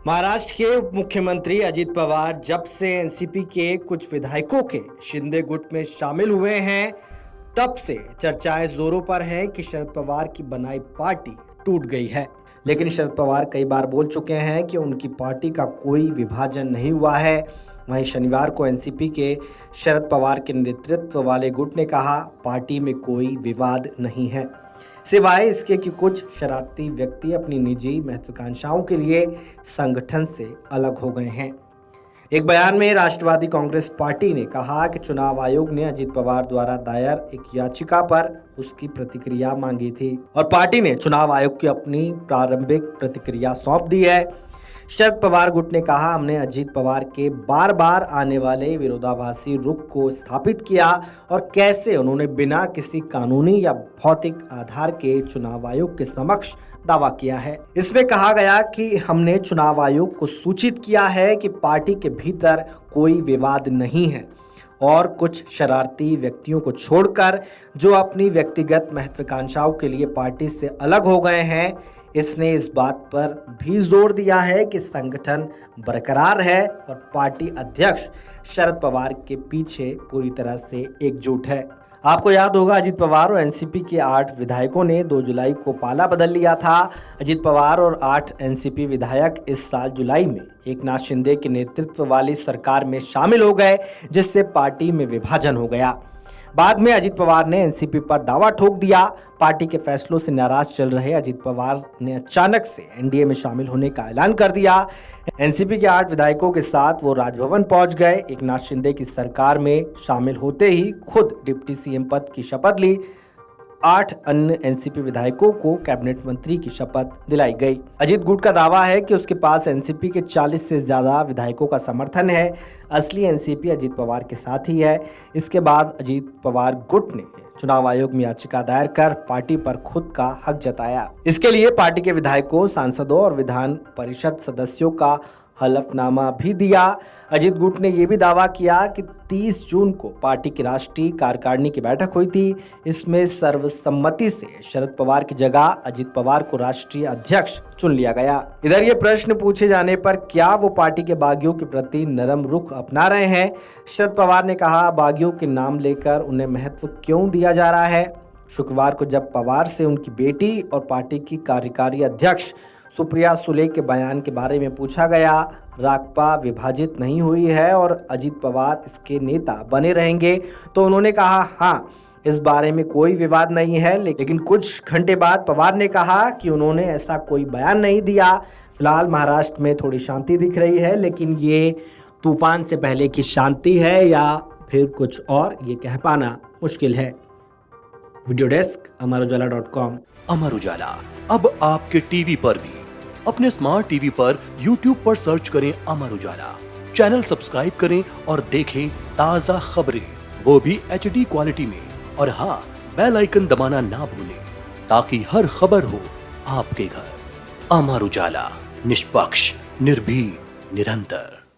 महाराष्ट्र के उप मुख्यमंत्री अजित पवार जब से एनसीपी के कुछ विधायकों के शिंदे गुट में शामिल हुए हैं, तब से चर्चाएं जोरों पर हैं कि शरद पवार की बनाई पार्टी टूट गई है। लेकिन शरद पवार कई बार बोल चुके हैं कि उनकी पार्टी का कोई विभाजन नहीं हुआ है। वहीं शनिवार को एनसीपी के शरद पवार के नेतृत्व वाले गुट ने कहा, पार्टी में कोई विवाद नहीं है, सिवाय इसके कि कुछ शरारती व्यक्ति अपनी निजी महत्वाकांक्षाओं के लिए संगठन से अलग हो गए हैं। एक बयान में राष्ट्रवादी कांग्रेस पार्टी ने कहा कि चुनाव आयोग ने अजित पवार द्वारा दायर एक याचिका पर उसकी प्रतिक्रिया मांगी थी और पार्टी ने चुनाव आयोग की अपनी प्रारंभिक प्रतिक्रिया सौंप दी है। शरद पवार गुट ने कहा, हमने अजित पवार के बार बार आने वाले विरोधाभासी रुख को स्थापित किया और कैसे उन्होंने बिना किसी कानूनी या भौतिक आधार के चुनाव आयोग के समक्ष दावा किया है। इसमें कहा गया कि हमने चुनाव आयोग को सूचित किया है कि पार्टी के भीतर कोई विवाद नहीं है और कुछ शरारती व्यक्तियों को छोड़कर जो अपनी व्यक्तिगत महत्वाकांक्षाओं के लिए पार्टी से अलग हो गए हैं, इसने इस बात पर भी जोर दिया है कि संगठन बरकरार है और पार्टी अध्यक्ष शरद पवार के पीछे पूरी तरह से एकजुट है। आपको याद होगा, अजित पवार और एनसीपी के 8 विधायकों ने 2 जुलाई को पाला बदल लिया था। अजित पवार और 8 एनसीपी विधायक इस साल जुलाई में एकनाथ शिंदे के नेतृत्व वाली सरकार में शामिल हो गए, जिससे पार्टी में विभाजन हो गया। बाद में अजित पवार ने एनसीपी पर दावा ठोक दिया। पार्टी के फैसलों से नाराज चल रहे अजित पवार ने अचानक से एनडीए में शामिल होने का ऐलान कर दिया। एनसीपी के 8 विधायकों के साथ वो राजभवन पहुंच गए। एकनाथ शिंदे की सरकार में शामिल होते ही खुद डिप्टी सीएम पद की शपथ ली। 8 अन्य एनसीपी विधायकों को कैबिनेट मंत्री की शपथ दिलाई गई। अजित गुट का दावा है कि उसके पास एनसीपी के 40 से ज्यादा विधायकों का समर्थन है। असली एनसीपी अजित पवार के साथ ही है। इसके बाद अजित पवार गुट ने चुनाव आयोग में याचिका दायर कर पार्टी पर खुद का हक जताया। इसके लिए पार्टी के विधायकों, सांसदों और विधान परिषद सदस्यों का हलफनामा भी दिया। अजित गुट ने यह भी दावा किया कि 30 जून को पार्टी की राष्ट्रीय कार्यकारिणी की बैठक हुई थी। इसमें सर्वसम्मति से शरद पवार की जगह अजित पवार को राष्ट्रीय अध्यक्ष चुन लिया गया। इधर ये प्रश्न पूछे जाने पर क्या वो पार्टी के बागियों के प्रति नरम रुख अपना रहे हैं, शरद पवार ने कहा, बागियों के नाम लेकर उन्हें महत्व क्यों दिया जा रहा है। शुक्रवार को जब पवार से उनकी बेटी और पार्टी की कार्यकारी अध्यक्ष सुप्रिया सुले के बयान के बारे में पूछा गया, राकपा विभाजित नहीं हुई है और अजित पवार इसके नेता बने रहेंगे, तो उन्होंने कहा, हाँ, इस बारे में कोई विवाद नहीं है। लेकिन कुछ घंटे बाद पवार ने कहा कि उन्होंने ऐसा कोई बयान नहीं दिया। फिलहाल महाराष्ट्र में थोड़ी शांति दिख रही है, लेकिन ये तूफान से पहले की शांति है या फिर कुछ और, ये कह पाना मुश्किल है। Video desk अमरुजाला.com। अमर उजाला अब आपके टीवी पर भी। अपने स्मार्ट टीवी पर YouTube पर सर्च करें अमर उजाला, चैनल सब्सक्राइब करें और देखें ताजा खबरें, वो भी HD क्वालिटी में। और हाँ, बेल आइकन दबाना ना भूलें ताकि हर खबर हो आपके घर। अमर उजाला, निष्पक्ष, निर्भीक, निरंतर।